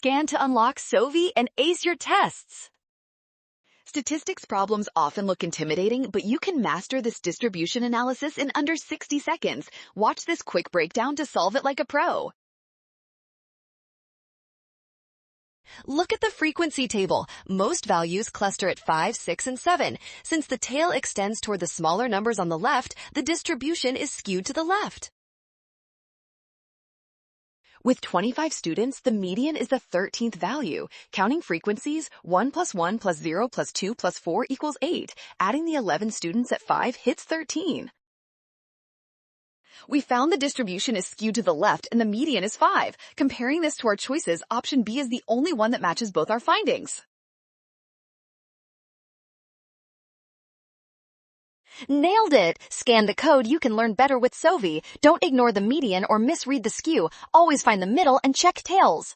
Scan to unlock SOVI and ace your tests. Statistics problems often look intimidating, but you can master this distribution analysis in under 60 seconds. Watch this quick breakdown to solve it like a pro. Look at the frequency table. Most values cluster at 5, 6, and 7. Since the tail extends toward the smaller numbers on the left, the distribution is skewed to the left. With 25 students, the median is the 13th value. Counting frequencies, 1 plus 1 plus 0 plus 2 plus 4 equals 8. Adding the 11 students at 5 hits 13. We found the distribution is skewed to the left and the median is 5. Comparing this to our choices, option B is the only one that matches both our findings. Nailed it! Scan the code, you can learn better with SOVI. Don't ignore the median or misread the skew. Always find the middle and check tails.